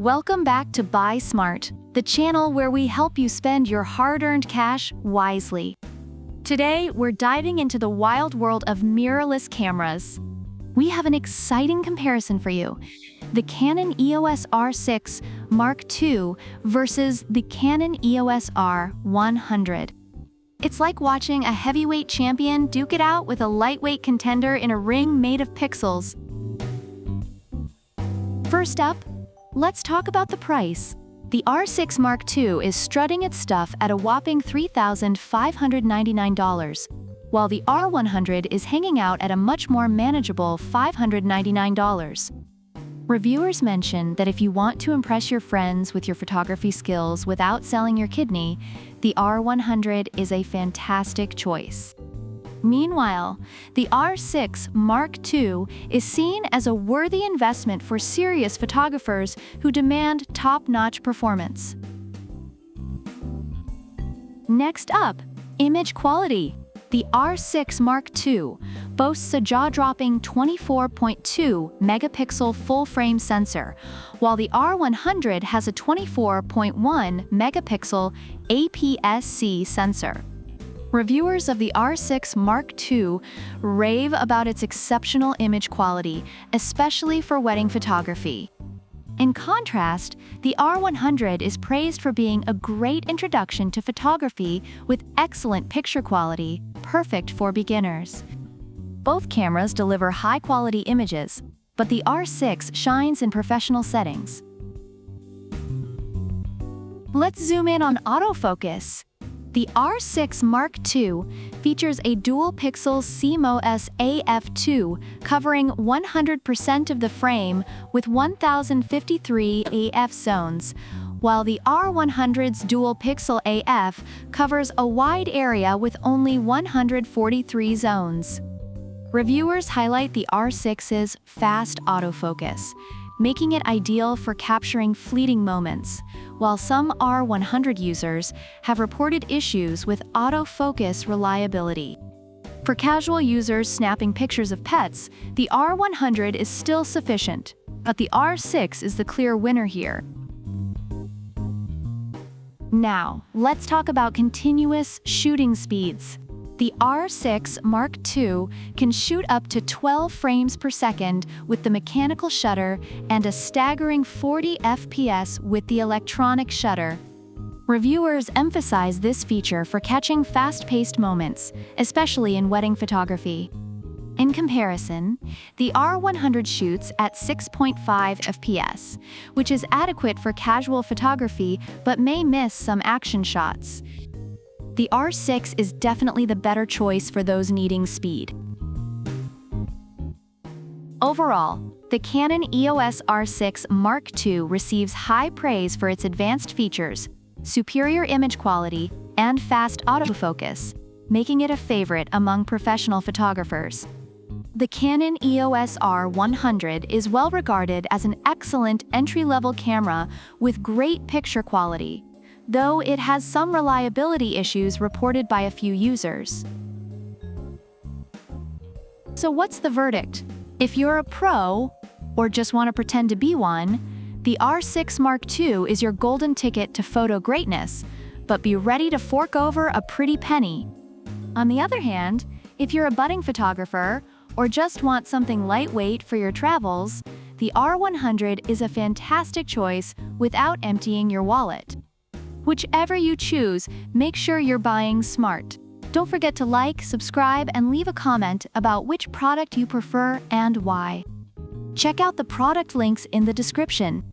Welcome back to Buy Smart, the channel where we help you spend your hard-earned cash wisely. Today, we're diving into the wild world of mirrorless cameras. We have an exciting comparison for you: the Canon EOS R6 Mark II versus the Canon EOS R100. It's like watching a heavyweight champion duke it out with a lightweight contender in a ring made of pixels. First up, let's talk about the price. The R6 Mark II is strutting its stuff at a whopping $3,599, while the R100 is hanging out at a much more manageable $599. Reviewers mention that if you want to impress your friends with your photography skills without selling your kidney, the R100 is a fantastic choice. Meanwhile, the R6 Mark II is seen as a worthy investment for serious photographers who demand top-notch performance. Next up, image quality. The R6 Mark II boasts a jaw-dropping 24.2 megapixel full-frame sensor, while the R100 has a 24.1 megapixel APS-C sensor. Reviewers of the R6 Mark II rave about its exceptional image quality, especially for wedding photography. In contrast, the R100 is praised for being a great introduction to photography with excellent picture quality, perfect for beginners. Both cameras deliver high-quality images, but the R6 shines in professional settings. Let's zoom in on autofocus. The R6 Mark II features a dual-pixel CMOS AF2 covering 100% of the frame with 1053 AF zones, while the R100's dual-pixel AF covers a wide area with only 143 zones. Reviewers highlight the R6's fast autofocus, making it ideal for capturing fleeting moments, while some R100 users have reported issues with autofocus reliability. For casual users snapping pictures of pets, the R100 is still sufficient, but the R6 is the clear winner here. Now, let's talk about continuous shooting speeds. The R6 Mark II can shoot up to 12 frames per second with the mechanical shutter and a staggering 40 FPS with the electronic shutter. Reviewers emphasize this feature for catching fast-paced moments, especially in wedding photography. In comparison, the R100 shoots at 6.5 FPS, which is adequate for casual photography but may miss some action shots. The R6 is definitely the better choice for those needing speed. Overall, the Canon EOS R6 Mark II receives high praise for its advanced features, superior image quality, and fast autofocus, making it a favorite among professional photographers. The Canon EOS R100 is well regarded as an excellent entry-level camera with great picture quality, though it has some reliability issues reported by a few users. So what's the verdict? If you're a pro, or just want to pretend to be one, the R6 Mark II is your golden ticket to photo greatness, but be ready to fork over a pretty penny. On the other hand, if you're a budding photographer, or just want something lightweight for your travels, the R100 is a fantastic choice without emptying your wallet. Whichever you choose, make sure you're buying smart. Don't forget to like, subscribe, and leave a comment about which product you prefer and why. Check out the product links in the description.